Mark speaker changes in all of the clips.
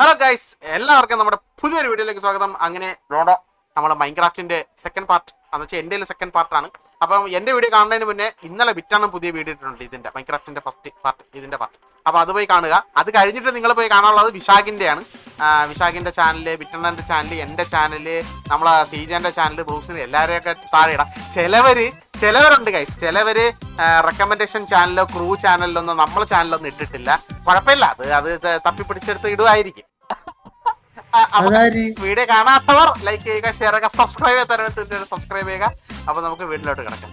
Speaker 1: Hello guys, എല്ലാവർക്കും നമ്മുടെ പുതിയൊരു വീഡിയോയിലേക്ക് സ്വാഗതം. അങ്ങനെ നമ്മളെ മൈൻക്രാഫ്റ്റിന്റെ സെക്കൻഡ് പാർട്ട് എന്ന് വെച്ചാൽ എൻ്റെ സെക്കൻഡ് പാർട്ടാണ്. അപ്പം എൻ്റെ വീഡിയോ കാണുന്നതിന് മുന്നേ ഇന്നലെ വിറ്റാണ് പുതിയ വീഡിയോ ഇട്ടിട്ടുണ്ട്, ഇതിന്റെ മൈൻക്രാഫ്റ്റിന്റെ ഫസ്റ്റ് പാർട്ട്, ഇതിന്റെ പാർട്ട്. അപ്പോൾ അത് പോയി കാണുക. അത് കഴിഞ്ഞിട്ട് നിങ്ങൾ പോയി കാണാനുള്ളത് വിശാഖിൻ്റെയാണ്. വിശാഖിൻ്റെ ചാനല്, വിറ്റണ്ണൻ്റെ ചാനൽ, എൻ്റെ ചാനല്, നമ്മളെ സീജൻ്റെ ചാനൽ, ബ്രൂസിന് എല്ലാവരെയൊക്കെ താഴെ ഇടാം. ചിലവരുണ്ട് ഗൈസ്, ചിലവര് റെക്കമെൻഡേഷൻ ചാനലോ ക്രൂ ചാനലിലോ ഒന്നും നമ്മളെ ചാനലൊന്നും ഇട്ടിട്ടില്ല. കുഴപ്പമില്ല, അത് തപ്പിപ്പിടിച്ചെടുത്ത് ഇടുമായിരിക്കും. വീഡിയോ കാണാത്തവർ ലൈക്ക് ചെയ്യുക, ഷെയർ ചെയ്യുക, സബ്സ്ക്രൈബ് ചെയ്യാൻ സബ്സ്ക്രൈബ് ചെയ്യുക. അപ്പൊ നമുക്ക് വീട്ടിലോട്ട് കിടക്കാം.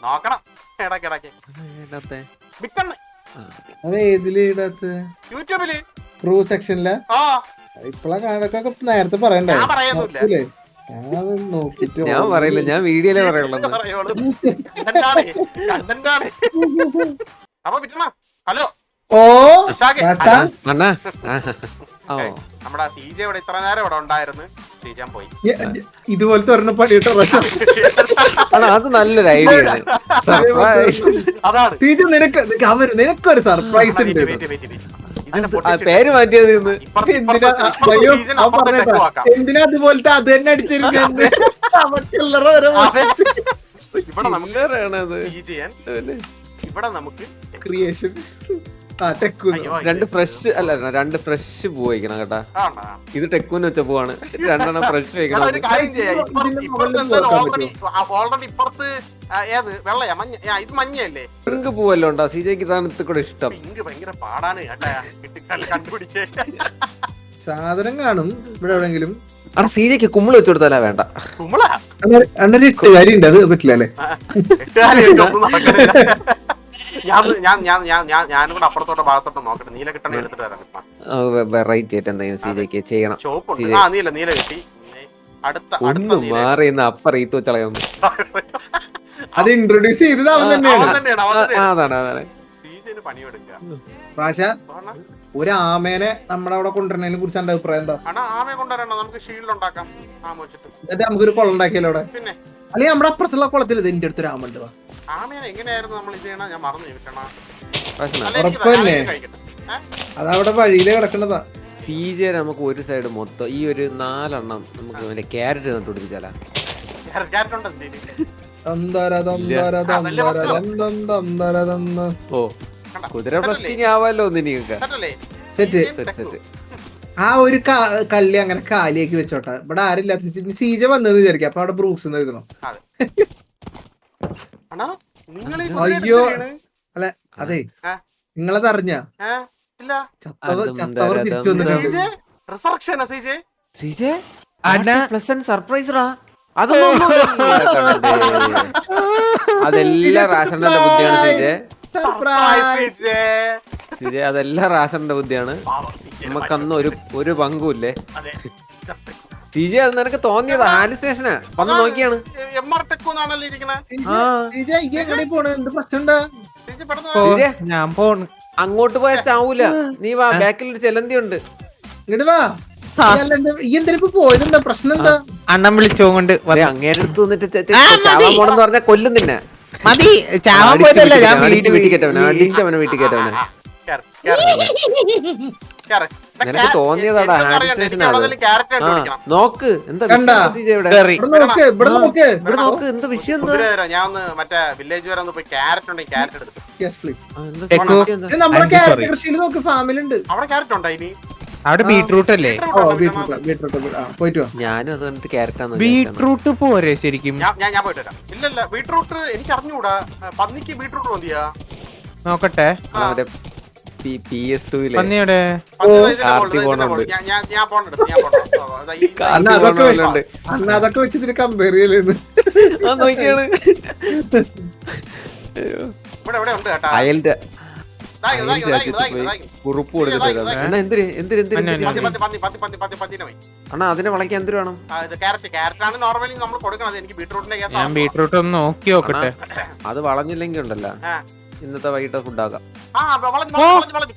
Speaker 1: നോക്കണം ഇടക്കിടക്ക് യൂട്യൂബില്
Speaker 2: ക്രൂ സെക്ഷനില് ഇപ്പളാ കാണൊക്കെ നേരത്തെ പറയണ്ടേ?
Speaker 1: ഞാൻ പറയുന്നില്ല,
Speaker 3: ഞാൻ പറയില്ല, ഞാൻ വീഡിയോയിലേ പറയുള്ളൂ.
Speaker 1: അപ്പൊ വിറ്റണ ഹലോ
Speaker 2: ഓ
Speaker 3: അണ്ണാ
Speaker 1: നമ്മുടെ സീജ ഇവിടെ ഇത്ര നേരം ഇവിടെ ഉണ്ടായിരുന്നു. സീജാൻ പോയി.
Speaker 2: ഇതുപോലത്തെ ഒരെണ്ണം പണിയിട്ടോ
Speaker 3: അത് നല്ലൊരു ഐഡിയ ആണ്.
Speaker 1: അതാണ്
Speaker 2: നിനക്കൊരു സർപ്രൈസ് ഉണ്ട്.
Speaker 3: പേര് മാറ്റിയത്
Speaker 2: എന്തിനാ അതുപോലത്തെ അത് തന്നെ അടിച്ചിരിക്കുന്നത്?
Speaker 1: ഇവിടെ നമുക്ക്
Speaker 2: ക്രിയേഷൻ
Speaker 3: രണ്ട് ഫ്രഷ് പൂ വയ്ക്കണം കേട്ടാ. ഇത് ടെക്കൂന്ന് വെച്ച പൂവാണ്. രണ്ടെണ്ണം ഫ്രഷ് വയ്ക്കണം.
Speaker 1: ഓൾറെഡി ഇപ്പുറത്ത് ഏത് വെള്ളയാ മഞ്ഞ, ഇത് മഞ്ഞയല്ലേ?
Speaker 3: പിങ്ക് പൂവല്ലോ ഉണ്ടോ? സീജയ്ക്ക് ഇതാണ് കൂടെ ഇഷ്ടം.
Speaker 1: പിങ്ക് ഭയങ്കര പാടാണ് കേട്ടാ കണ്ടുപിടിച്ചേ.
Speaker 2: സാധനം കാണും ഇവിടെ എവിടെങ്കിലും.
Speaker 3: അവിടെ സീജയ്ക്ക് കുമ്പിള് വെച്ചു കൊടുത്താലാ വേണ്ട.
Speaker 1: കുമ്പളാ
Speaker 2: അണ്ണൊരു എട്ടുകാരി ഉണ്ട്, അത് പറ്റില്ല അല്ലേ? ഞാനും കൂടെ അപ്പുറത്തോട്ട് ഭാഗത്തോട്ട് നോക്കട്ടെ. നീല കിട്ടണ എടുത്തിട്ട് വരാം.
Speaker 3: വെറൈറ്റി ആയിട്ട് എന്തെങ്കിലും സീജയ്ക്ക് ചെയ്യണം.
Speaker 1: നീല നീല കിട്ടി.
Speaker 3: ഒന്ന് മാറി അപ്പറീത്ത് വെച്ചളയൊന്ന്
Speaker 2: അത് ഇൻട്രൊഡ്യൂസ് ചെയ്തത് അവൻ തന്നെയാണ്.
Speaker 3: അതാണ്
Speaker 2: പ്രാശ ഒരു ആമേനെ നമ്മുടെ അവിടെ കൊണ്ടുവരുന്നതിനെ കുറിച്ച് എന്റെ അഭിപ്രായം എന്താ?
Speaker 1: ആമയെ കൊണ്ടുവരണം, നമുക്ക് ഷീൽഡ് ഉണ്ടാക്കാം.
Speaker 2: എന്നിട്ട് നമുക്കൊരു കുളം ഉണ്ടാക്കിയല്ലോ അവിടെ.
Speaker 1: പിന്നെ
Speaker 2: അല്ലെങ്കിൽ നമ്മുടെ അപ്പുറത്തുള്ള കുളത്തിൽ ഇത് എന്റെ അടുത്തൊരു ആമ ഉണ്ട്.
Speaker 1: ആമേനെ എങ്ങനെയായിരുന്നു നമ്മൾ ഇത് ചെയ്യണം? ഞാൻ മറന്നു
Speaker 2: ഉറപ്പല്ലേ? അതവിടെ വഴിയില് കിടക്കുന്നതാ.
Speaker 3: സീജ നമുക്ക് ഒരു സൈഡ് മൊത്തം ഈ ഒരു 4 എണ്ണം നമുക്ക് മറ്റേ ക്യാരറ്റ് നട്ടുപിടിപ്പിച്ചാലാ. ഓ കുതിര പ്ലസ്റ്റിങ് ആവാലോ നിങ്ങൾക്ക്.
Speaker 2: Set set. ആ ഒരു കള്ളി അങ്ങനെ കാലിയാക്കി വെച്ചോട്ടെ. ഇവിടെ ആരില്ലാത്ത സീജ വന്നെന്ന് വിചാരിക്കാം. അപ്പൊ അവിടെ ബ്രൂക്സ് എഴുതണം. അയ്യോ അല്ല, അതെ നിങ്ങളത് അറിഞ്ഞ ചത്തവർ തിരിച്ചു വന്നിട്ടുണ്ട്.
Speaker 3: അതെല്ലാം റാഷന്റെ ബുദ്ധിയാണ് സീജെ. അതെല്ലാം റാഷന്റെ ബുദ്ധിയാണ്. നമുക്കന്ന് ഒരു പങ്കുമില്ലേ സീജെ. അത് നിനക്ക് തോന്നിയതാ, ഹാലുസിനേഷനാ. വന്ന് നോക്കിയാണ്.
Speaker 2: ഞാൻ പോണ്.
Speaker 3: അങ്ങോട്ട് പോയാ ചാവൂല. നീ വാ, ബാക്കിൽ ഒരു ചെലന്തി ഉണ്ട്.
Speaker 2: ഇങ്ങോട്ട് വാ. ഈ എന്തിനിപ്പോ പോയതെന്താ പ്രശ്നം? എന്താ
Speaker 4: അണ്ണം വിളിച്ചോണ്ട്
Speaker 3: അങ്ങേരടുത്ത് വന്നിട്ട് ചാവാൻ പോണെന്ന് പറഞ്ഞാൽ കൊല്ലും നിന്നെ.
Speaker 4: മതി, ചാവാൻ പോയതല്ല, ഞാൻ
Speaker 3: വീട്ടിൽ കയറ്റവനെ, അടിച്ചവനെ വീട്ടിൽ കയറ്റവനെ. നിനക്ക് തോന്നിയതാടാ നോക്ക്. എന്താ
Speaker 2: ഇവിടെ
Speaker 3: നോക്ക്, എന്താ വിഷയം?
Speaker 1: ഞാൻ ഒന്ന് മറ്റേ വില്ലേജ് വരെ ഒന്ന് പോയി ക്യാരറ്റ് ഉണ്ട്, ക്യാരറ്റ് എടുത്തു.
Speaker 2: നമ്മുടെ ക്യാരറ്റ് കൃഷിയിൽ നോക്ക്, ഫാമിലുണ്ട്.
Speaker 1: അവിടെ ക്യാരറ്റ് ഉണ്ടോ? ഇനി
Speaker 4: അവിടെ ബീട്രൂട്ട് അല്ലേ?
Speaker 2: പോയിട്ട്
Speaker 3: ഞാനും അത് കണ്ടിട്ട് ക്യാരറ്റാണ്.
Speaker 4: ബീട്രൂട്ട് പോരെ ശരിക്കും?
Speaker 1: ഞാൻ പോയിട്ട് വരാം. ഇല്ലല്ല, ബീട്രൂട്ട് എനിക്ക് അറിഞ്ഞൂടാ. പന്നിക്ക് ബീട്രൂട്ട് മതിയാ?
Speaker 4: നോക്കട്ടെ.
Speaker 3: PS2
Speaker 4: പന്നിയുടെ
Speaker 2: അതൊക്കെ വെച്ചിട്ട് കമ്പയർ ചെയ്യലെന്ന്
Speaker 3: നോക്കിയാണ്. അയലിന്റെ കുറുപ്പ് കൊടുത്തിട്ട് അണ്ണാ അതിനെ വളയ്ക്കാൻ എന്തിനു വേണം?
Speaker 4: ഞാൻ ബീട്രൂട്ട് ഒന്ന് നോക്കി നോക്കട്ടെ.
Speaker 3: അത് വളഞ്ഞില്ലെങ്കിൽ ഉണ്ടല്ലോ ഇന്നത്തെ വൈകിട്ട് ഫുഡാക്കാം.
Speaker 1: ആ വളഞ്ഞ്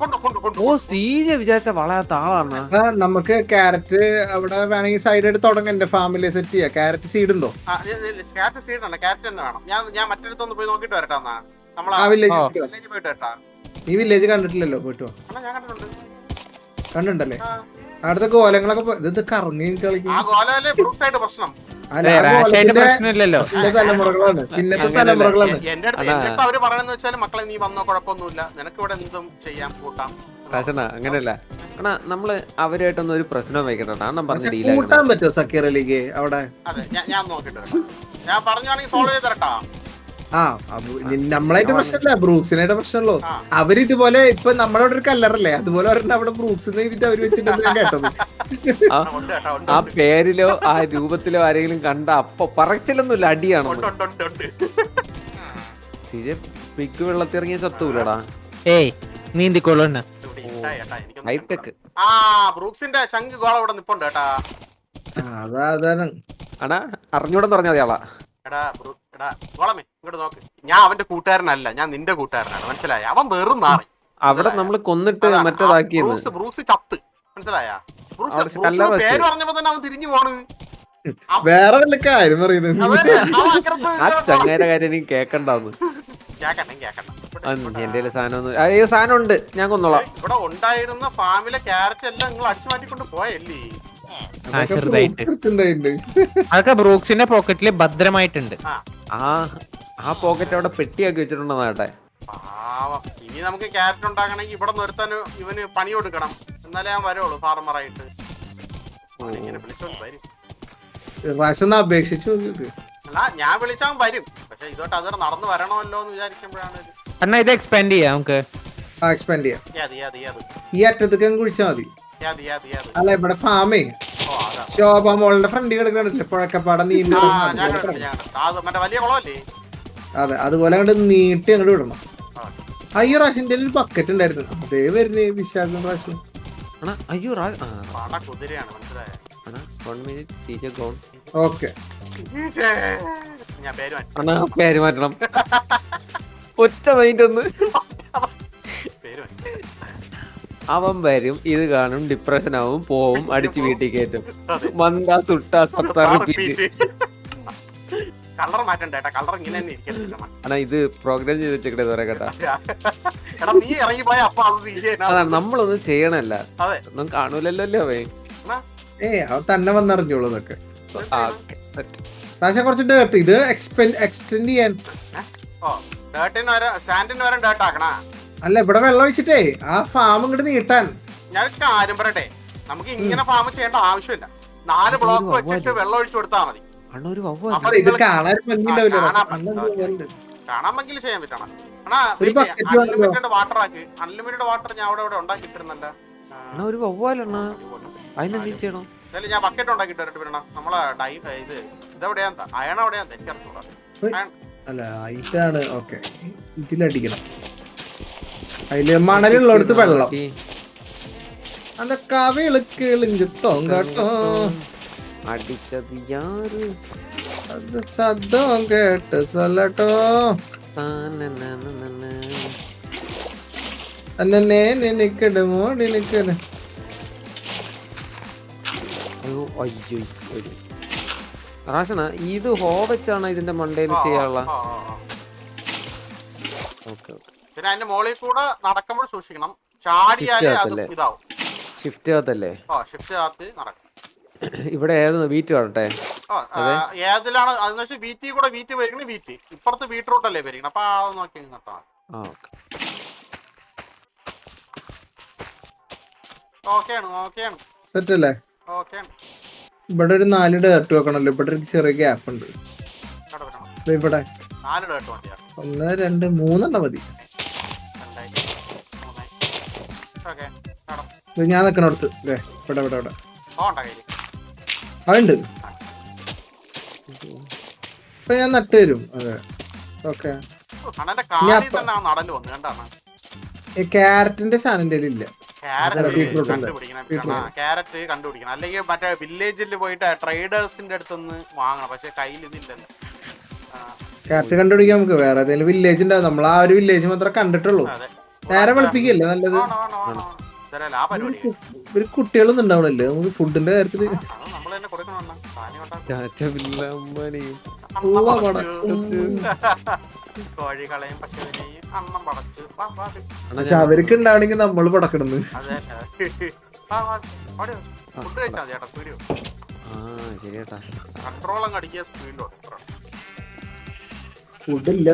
Speaker 1: കൊണ്ടു
Speaker 3: ഓ സീജ വിചാരിച്ച വളയാത്ത ആളാണ്.
Speaker 2: നമുക്ക് ക്യാരറ്റ് അവിടെ വേണമെങ്കിൽ സൈഡായിട്ട് തുടങ്ങാം. എന്റെ ഫാമിലി സെറ്റ് ചെയ്യാം. ക്യാരറ്റ് സീഡ് ഉണ്ടോ?
Speaker 1: ക്യാരറ്റ് സീഡ് ആണ്, ക്യാരറ്റ് തന്നെ വേണം. ഞാൻ മറ്റൊരിടത്തൊന്ന് പോയി നോക്കിട്ട് വരട്ടാ. നമ്മളെ
Speaker 2: ആ വില്ലേജ്
Speaker 1: വില്ലേജ് പോയിട്ട് വരട്ടാ.
Speaker 2: ഈ വില്ലേജ് കണ്ടിട്ടില്ലല്ലോ, പോയിട്ട് വാ.
Speaker 1: ഞാൻ കണ്ടിട്ടുണ്ട്.
Speaker 2: കണ്ടിട്ടുണ്ടല്ലേ? അവിടുത്തെ ഗോലങ്ങളൊക്കെ ഇത് കറങ്ങി കളിക്കും.
Speaker 1: ആ ഗോലല്ലേ ബ്രൂക്സ് ആയിട്ട് പ്രശ്നം.
Speaker 2: അല്ല, ആ
Speaker 4: റാഷായിട്ട്
Speaker 2: ഗോലത്തിന്റെ
Speaker 4: പ്രശ്നമില്ലല്ലോ.
Speaker 2: തലമുറകളാണ്, പിന്നത്തെ തലമുറകളാണ്.
Speaker 1: എന്റെ അടുത്ത് അവര് പറയണെന്ന് വെച്ചാൽ മക്കളെ നീ വന്നോ കുഴപ്പമൊന്നുമില്ല, നിനക്ക് ഇവിടെ എന്തും ചെയ്യാം കൂട്ടാം.
Speaker 3: റാഷന അങ്ങനെയല്ല അണ്ണാ, നമ്മള് അവരായിട്ടൊന്നും ഒരു പ്രശ്നം വെക്കട്ടെ. അണ്ണൻ പറഞ്ഞ
Speaker 2: കൂട്ടാൻ
Speaker 3: ഡീലാക്കണം.
Speaker 2: പറ്റുമോ സക്കീറിലേക്ക് അവിടെ?
Speaker 1: അതെ ഞാൻ നോക്കിട്ട് വരാം. ഞാൻ പറഞ്ഞാണെങ്കിൽ സോൾവ് ചെയ്ത് തരട്ടാ.
Speaker 2: ആ നമ്മളായിട്ട് പ്രശ്നമല്ല, ബ്രൂക്സിനായിട്ട് പ്രശ്നമുള്ളൂ.
Speaker 1: ആ.
Speaker 2: അവരിതുപോലെ ഇപ്പൊ നമ്മുടെ അവിടെ ഒരു കല്ലറല്ലേ, അതുപോലെ ഒരെണ്ണം അവിടെ ബ്രൂക്സ് എഴുതിട്ട് അവര് വെച്ചിട്ടുണ്ട്, ഞാൻ കേട്ടത്.
Speaker 1: ഉണ്ട് കേട്ടോ, ഉണ്ട്
Speaker 3: ആ പേരിലോ ആ രൂപത്തിലോ ആരെങ്കിലും കണ്ട അപ്പൊ പറച്ചിലൊന്നുമില്ല, അടിയാണ്.
Speaker 1: ഉണ്ട്.
Speaker 3: സീജ പിക്ക് വെള്ളത്തിറങ്ങിയ ചത്തൂലടാ.
Speaker 4: ഏയ് നീന്തിക്കൊള്ളുന്ന
Speaker 1: ഇവിടെ ഇണ്ടായി കേട്ടാ, എനിക്കൊന്നും
Speaker 3: ഹൈടെക്.
Speaker 1: ആ ബ്രൂക്സിന്റെ ചങ്ക് ഗോള ഇവിടെ നിപ്പുണ്ട് കേട്ടാ.
Speaker 2: അതാണ്
Speaker 3: അടാ അറിഞ്ഞൂടെന്ന് പറഞ്ഞാൽ മതി ആളാ.
Speaker 1: എടാ ഗോളമേ ഇങ്ങോട്ട് നോക്ക്. ഞാൻ അവന്റെ കൂട്ടുകാരനല്ല, ഞാൻ നിന്റെ കൂട്ടുകാരനാണ്, മനസ്സിലായ? അവൻ വെറും നാറി.
Speaker 3: അവിടെ നമ്മള് കൊന്നിട്ട് മറ്റേതാക്കിയെന്ന്.
Speaker 1: ബ്രൂക്സ് ചത്ത്, മനസ്സിലായ?
Speaker 3: അവിടെ കല്ലറ വെച്ച്.
Speaker 1: പേര് പറഞ്ഞപ്പോ തന്നെ അവൻ തിരിഞ്ഞു പോണ്.
Speaker 2: വേറെ വല്ല കാര്യം പറയുന്നത്.
Speaker 3: ആ ചങ്ങായിന്റെ കാര്യം എനിക്ക് കേക്കണ്ടാന്ന്.
Speaker 1: കേക്കട്ടെ.
Speaker 3: എന്റെ സാധനം ഒന്നും അയ്യോ സാധനം ഉണ്ട്, ഞാൻ കൊന്നോളാം.
Speaker 1: ഇവിടെ ഉണ്ടായിരുന്ന ഫാമിലെ ക്യാരറ്റ് എല്ലാം നിങ്ങൾ അടിച്ചു മാറ്റിക്കൊണ്ട് പോയല്ലേ?
Speaker 4: ചെറുതായിട്ട്
Speaker 2: ഉണ്ടായിട്ടുണ്ട്.
Speaker 4: അതൊക്കെ ബ്രൂക്സിന്റെ പോക്കറ്റില് ഭദ്രമായിട്ടുണ്ട്.
Speaker 3: ആ പോക്കറ്റ് അവിടെ പെട്ടിയാക്കി വെച്ചിട്ടുണ്ടെന്ന് കേട്ടെ.
Speaker 1: പാവം. ഇനി നമുക്ക് ക്യാരറ്റ് ഉണ്ടാക്കണമെങ്കിൽ ഇവിടെ നിർത്താൻ ഇവന് പണി കൊടുക്കണം, എന്നാലേ ഞാൻ വരുള്ളൂ ഫാർമറായിട്ട്. ഇങ്ങനെ വിളിച്ചോണ്ട് വരും.
Speaker 2: പ്രാവശ്യം അപേക്ഷിച്ചു നോക്കിയിട്ട്
Speaker 1: അല്ല, ഞാൻ വിളിച്ചാൽ വരും, പക്ഷെ ഇതോട്ട് അതുവരെ നടന്നു വരണമല്ലോ എന്ന് വിചാരിക്കുമ്പോഴാണ്
Speaker 4: എന്നാ ഇത് എക്സ്പാൻഡ് ചെയ്യാം നമുക്ക്.
Speaker 2: എക്സ്പാൻഡ് ചെയ്യാം.
Speaker 1: യാത്.
Speaker 2: ഈ അറ്റത്തേക്ക് കുഴിച്ചാൽ മതി.
Speaker 1: യാത്.
Speaker 2: അല്ല, ഇവിടെ ഫാമേ
Speaker 1: ഓ അതാ.
Speaker 2: ശോഭ മോളുടെ ഫ്രണ്ട് കിടക്കണില്ലേ, പുഴക്കപ്പാടം നീണ്ടു.
Speaker 1: ഞാൻ കണ്ടിട്ടുണ്ട്. അത് മറ്റേ വലിയ കുളമല്ലേ?
Speaker 2: അതെ, അതുപോലെ അങ്ങോട്ട് നീട്ടി അങ്ങോട്ട് വിടണം. അയ്യോ, റാഷിന്റെ ഒരു ബക്കറ്റ് ഉണ്ടായിരുന്നു, അതേ വരുന്നേ വിശാഖം റാഷൻ.
Speaker 3: അയ്യോ
Speaker 1: പട കുതിരയാണ്, മനസ്സിലായോ?
Speaker 2: ഓക്കെ,
Speaker 1: ഞാൻ പേര് മാറ്റി.
Speaker 3: പേര് മാറ്റണം. ഒറ്റ മൈൻഡ് ഒന്ന്.
Speaker 1: പേര് മാറ്റി.
Speaker 3: അവൻ വരും, ഇത് കാണും, ഡിപ്രഷൻ ആവും, പോവും, അടിച്ച് വീട്ടിൽ കയറ്റും. മന്ദ സുട്ട സത്ത റിപ്പീറ്റ്.
Speaker 1: കളർ മാറ്റണ്ട കേട്ടാ, കളർ ഇങ്ങനെ തന്നെ ഇരിക്കരുത്.
Speaker 3: അണ്ണാ ഇത് പ്രോഗ്രാം ചെയ്ത് വെച്ചേക്കട്ടെ പറയാ കേട്ടാ.
Speaker 1: എടാ നീ ഇറങ്ങി പോയ അപ്പൊ അത്
Speaker 3: അതാണ് നമ്മളൊന്നും ചെയ്യണല്ല,
Speaker 1: അതെ
Speaker 3: ഒന്നും കാണൂലല്ലോ അല്ലേ അവൻ.
Speaker 2: അവൻ തന്നെ വന്നറിഞ്ഞോളൂ ഇതൊക്കെ. റാഷൻ കുറച്ച് ഡേർട്ട് ഇത് എക്സ്റ്റെൻഡ് ചെയ്യാൻ.
Speaker 1: ഓ ഡേർട്ടിന് വരെ സാൻഡിന് വരെ ഡേർട്ട് ആക്കണാ.
Speaker 2: അല്ല, ഇവിടെ വെള്ളം ഒഴിച്ചിട്ടേ ആ ഫാം ഇങ്ങോട്ട് നീട്ടാൻ.
Speaker 1: ഞാൻ കാര്യം പറയട്ടെ, നമുക്ക് ഇങ്ങനെ ഫാം ചെയ്യേണ്ട ആവശ്യമില്ല. 4 ബ്ലോക്ക് വെച്ചിട്ട് വെള്ളം ഒഴിച്ചു കൊടുത്താൽ മതി.
Speaker 2: ഇത് കാണാൻ ഭംഗിയുണ്ടാവില്ല.
Speaker 1: കാണാൻ ഭംഗിയിൽ ചെയ്യാൻ പറ്റണം.
Speaker 2: ഒരു bucket
Speaker 1: അൺലിമിറ്റഡ് വാട്ടർ ആക്കി. അൺലിമിറ്റഡ് വാട്ടർ ഞാൻ അവിടെ ഉണ്ടാക്കിട്ടിരുന്നല്ല.
Speaker 3: ഒരു വവ്വാലെണ്ണ അതിനെന്ത് ചെയ്യണം?
Speaker 1: ഞാൻ ബക്കറ്റ് ഉണ്ടാക്കിട്ട് വരട്ടെ. പിന്നെ നമ്മളെ ഇത് ഇതെവിടെയാ അയണ എവിടെയാ എനിക്കറിഞ്ഞൂടാ.
Speaker 2: അല്ല, ഇതാണ് ഓക്കെ. ഇതിലടിക്കണം. അതില് മണലുള്ളടുത്ത് വെള്ളം. அந்த கவிளுக்கு இழிஞ்சு தொங்கட்டோ
Speaker 3: அடிச்சது யாரு
Speaker 2: அது சத்தம் கேட்டு சொல்லட்டோ അന്നെ നിക്കട് മോടി നിക്കട്.
Speaker 3: അയ്യോ അയ്യോ റാഷന ഇത് ഹോ വെച്ചാണ് ഇതിന്റെ മണ്ടയിൽ ചെയ്യാനുള്ള.
Speaker 1: പിന്നെ അതിന്റെ മുകളിൽ കൂടെ നടക്കുമ്പോൾ സൂക്ഷിക്കണം, ചാടിയാലേ അത് ഇതാവും.
Speaker 3: ഷിഫ്റ്റ് അകത്തല്ലേ?
Speaker 1: ഷിഫ്റ്റ് അകത്ത് നടക്കും.
Speaker 3: ഇവിടെ ഏത് വീറ്റ് കാണട്ടെ?
Speaker 1: ഏതിലാണ് അതെന്ന് വെച്ചാൽ വീറ്റി കൂടെ വീറ്റ് വരികണ വീറ്റ് ഇപ്പുറത്ത് ബീട്രൂട്ട് അല്ലേ വരികണ, അപ്പൊ അത് നോക്കി നട്ടാ. ഓക്കെയാണ്
Speaker 2: സെറ്റ് അല്ലേ?
Speaker 1: ഓക്കെയാണ്.
Speaker 2: ഇവിടെ ഒരു 4 ഡേർട്ട് വെക്കണല്ലോ. ഇവിടെ ഒരു ചെറിയ ഗ്യാപ്പ് ഉണ്ട്. ഇവിടെ
Speaker 1: 4 ഡേർട്ട് മതിയാ?
Speaker 2: 1 2 3 മതി. ഞാൻ നിക്കണടുത്ത് ഇവിടെ അതുണ്ട്. ഇപ്പൊ ഞാൻ നട്ട് തരും. അതെ, ഓക്കെ. ക്യാരറ്റിന്റെ സാധനം ഇല്ല.
Speaker 1: ക്യാരറ്റ് കണ്ടുപിടിക്കണം, അല്ലെങ്കിൽ മറ്റേ വില്ലേജിൽ പോയിട്ട് ട്രേഡേഴ്സിന്റെ അടുത്തൊന്ന് വാങ്ങണം. പക്ഷെ കയ്യിൽ ഇതില്ലല്ലോ.
Speaker 2: കറക്റ്റ് കണ്ടുപിടിക്കാം നമുക്ക്. വേറെ ഏതെങ്കിലും വില്ലേജ് ഉണ്ടാവും, നമ്മൾ ആ ഒരു വില്ലേജ് മാത്രമേ കണ്ടിട്ടുള്ളൂ.
Speaker 1: അതെ.
Speaker 2: നേരെ വെളുപ്പിക്കല്ലേ നല്ലത്.
Speaker 1: ആണോ, ആണോ, ആണോ. ഇതല്ലേ ആ പരിപാടി.
Speaker 2: ഒരു കുട്ടികളൊന്നും ഉണ്ടാവണല്ലേ നമുക്ക് ഫുഡിന്റെ കാര്യത്തില്.
Speaker 1: അത് നമ്മൾ തന്നെ കൊടുക്കണം അണ്ണാ. സാധനം ഉണ്ടാക്കും.
Speaker 3: ചാച്ചമില്ലമ്മനെ.
Speaker 1: അണ്ണം
Speaker 2: ഉള്ള
Speaker 1: പടച്ചു. കോഴികളെയും പശുവിനെയും അണ്ണം പടച്ചു. വാ, വാ, വാ.
Speaker 2: പക്ഷെ അവർക്ക് ഉണ്ടാവണെങ്കിൽ നമ്മള് പടക്കണെന്ന്.
Speaker 1: അതല്ലേ. വാ, വാ. അവിടെ ഫുഡ് കഴിച്ചാൽ മതി ചേട്ടാ. സൂര്യ
Speaker 3: ആ ശരിയാട്ടാ.
Speaker 1: കൺട്രോൾ അങ്ങ് അടിക്കുക സ്പീഡിലോട്ട്.
Speaker 2: ഫുഡില്ല.